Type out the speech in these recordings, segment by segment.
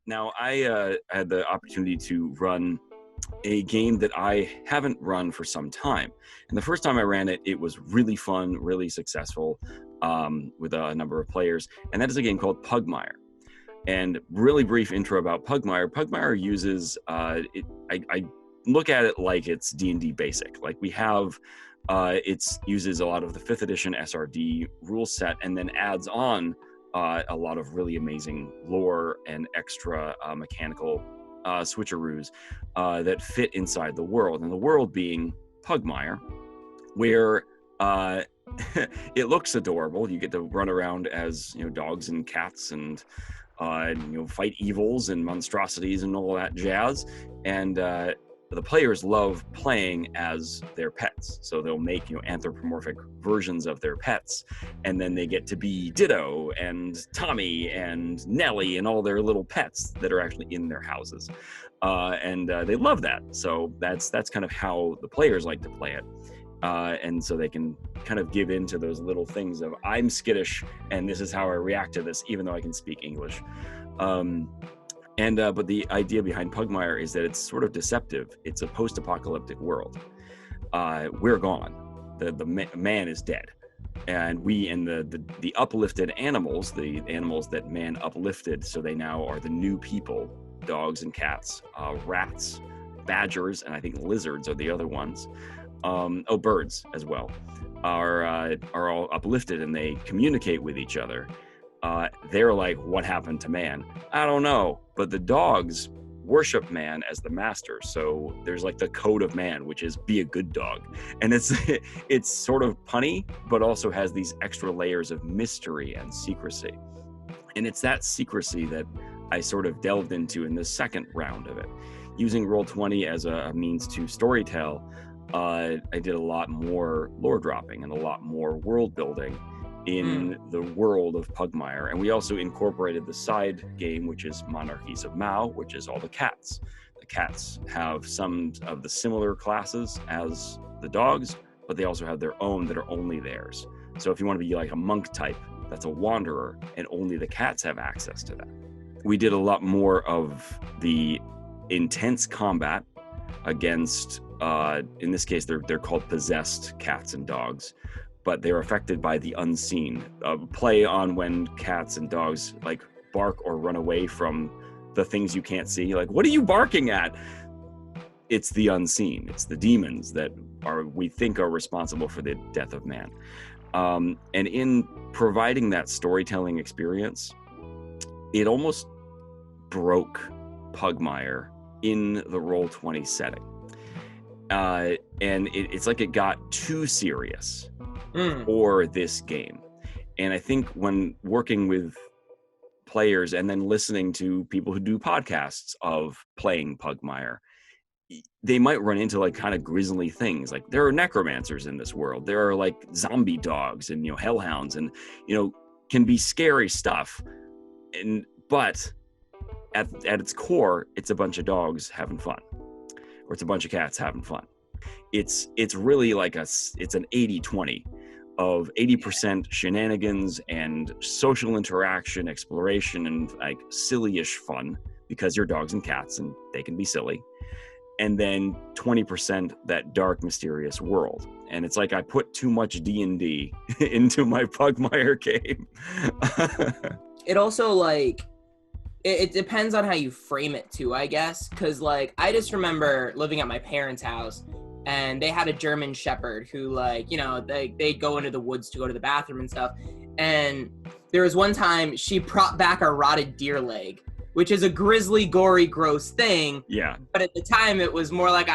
Now, I had the opportunity to run a game that I haven't run for some time. And the first time I ran it, it was really fun, really successful, with a number of players. And that is a game called Pugmire. And really brief intro about Pugmire. Pugmire uses, I look at it like it's D&D basic. Like we have, it uses a lot of the 5th edition SRD rule set and then adds on a lot of really amazing lore and extra mechanical switcheroos that fit inside the world. And the world being Pugmire, where it looks adorable. You get to run around as dogs and cats and fight evils and monstrosities and all that jazz. And the players love playing as their pets. So they'll make anthropomorphic versions of their pets, and then they get to be Ditto and Tommy and Nellie and all their little pets that are actually in their houses. And they love that. So that's kind of how the players like to play it. And so they can kind of give in to those little things of, I'm skittish and this is how I react to this, even though I can speak English. But the idea behind Pugmire is that it's sort of deceptive. It's a post-apocalyptic world. We're gone. The man is dead. And we and the uplifted animals, the animals that man uplifted, so they now are the new people, dogs and cats, rats, badgers, and I think lizards are the other ones. Birds as well, are all uplifted and they communicate with each other. They're like, what happened to man? I don't know. But the dogs worship man as the master. So there's like the code of man, which is be a good dog. And it's sort of punny, but also has these extra layers of mystery and secrecy. And it's that secrecy that I sort of delved into in the second round of it. Using Roll20 as a means to storytell, I did a lot more lore dropping and a lot more world building in the world of Pugmire. And we also incorporated the side game, which is Monarchies of Mao, which is all the cats. The cats have some of the similar classes as the dogs, but they also have their own that are only theirs. So if you want to be like a monk type, that's a wanderer, and only the cats have access to that. We did a lot more of the intense combat against, in this case, they're called possessed cats and dogs, but they're affected by the unseen. Play on when cats and dogs like bark or run away from the things you can't see. Like, what are you barking at? It's the unseen. It's the demons that we think are responsible for the death of man. And in providing that storytelling experience, it almost broke Pugmire in the Roll20 setting. And it's like it got too serious for this game. And I think when working with players and then listening to people who do podcasts of playing Pugmire, they might run into like kind of grisly things. Like there are necromancers in this world. There are like zombie dogs and hellhounds and can be scary stuff. But at its core, it's a bunch of dogs having fun, or it's a bunch of cats having fun. It's really like it's an 80-20 of 80% shenanigans and social interaction, exploration, and like silly-ish fun because you're dogs and cats and they can be silly. And then 20% that dark, mysterious world. And it's like I put too much D&D into my Pugmire game. It also like it depends on how you frame it too, I guess, because like I just remember living at my parents' house and they had a German Shepherd who like they go into the woods to go to the bathroom and stuff, and there was one time she propped back a rotted deer leg, which is a grisly, gory, gross thing. Yeah. But at the time, it was more like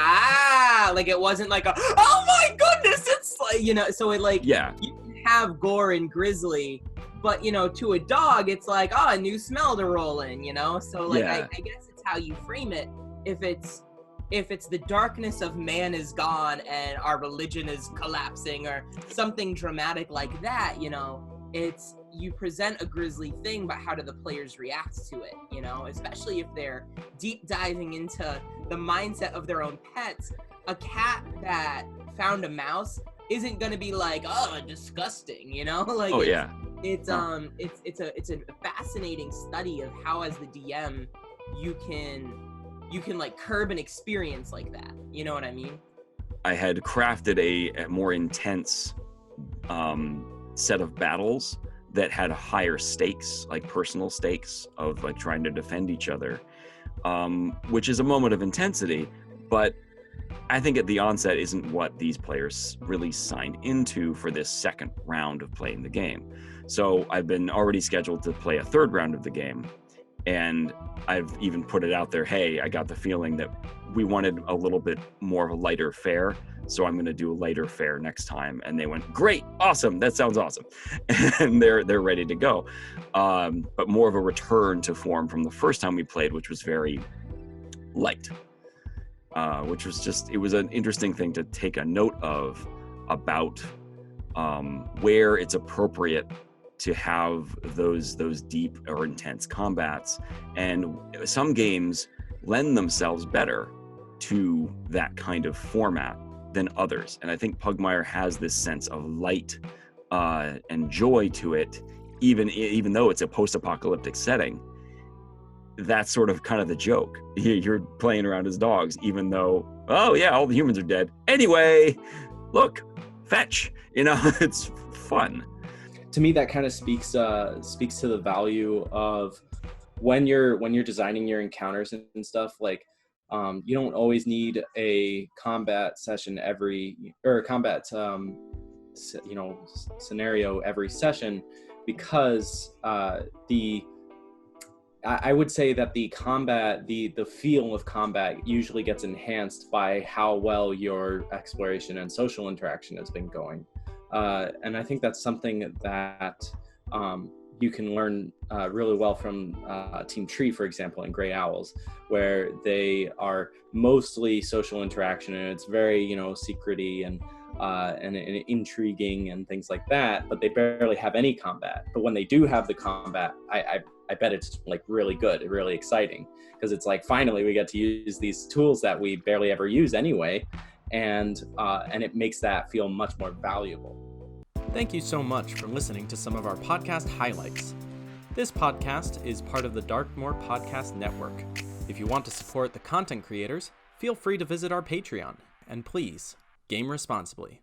like it wasn't like oh my goodness, it's like so it like you can have gore and grisly, but to a dog, it's like a new smell to roll in, So like I guess it's how you frame it. If it's the darkness of man is gone and our religion is collapsing or something dramatic like that, it's you present a grisly thing, but how do the players react to it, especially if they're deep diving into the mindset of their own pets. A cat that found a mouse isn't going to be like, oh, disgusting, like It's a fascinating study of how, as the DM, you can like curb an experience like that. You know what I mean? I had crafted a more intense set of battles that had higher stakes, like personal stakes of like trying to defend each other, which is a moment of intensity, but I think at the onset isn't what these players really signed into for this second round of playing the game. So I've been already scheduled to play a third round of the game, and I've even put it out there, hey, I got the feeling that we wanted a little bit more of a lighter fare, so I'm going to do a lighter fare next time. And they went, great, awesome, that sounds awesome. And they're ready to go. But more of a return to form from the first time we played, which was very light. Which was just, it was an interesting thing to take a note of about where it's appropriate to have those deep or intense combats. And some games lend themselves better to that kind of format than others. And I think Pugmire has this sense of light and joy to it, even though it's a post-apocalyptic setting. That's sort of kind of the joke. You're playing around as dogs, even though, oh yeah, all the humans are dead. Anyway, look, fetch. It's fun. To me, that kind of speaks to the value of when you're designing your encounters and stuff. Like, you don't always need a combat session scenario every session, because I would say that the combat, the feel of combat usually gets enhanced by how well your exploration and social interaction has been going. And I think that's something that you can learn really well from Team Tree, for example, in Grey Owls, where they are mostly social interaction, and it's very, secrety and intriguing and things like that, but they barely have any combat. But when they do have the combat, I bet it's like really good, really exciting, because it's like, finally we get to use these tools that we barely ever use anyway, and it makes that feel much more valuable. Thank you so much for listening to some of our podcast highlights. This podcast is part of the Darkmoor Podcast Network. If you want to support the content creators, feel free to visit our Patreon, and please, game responsibly.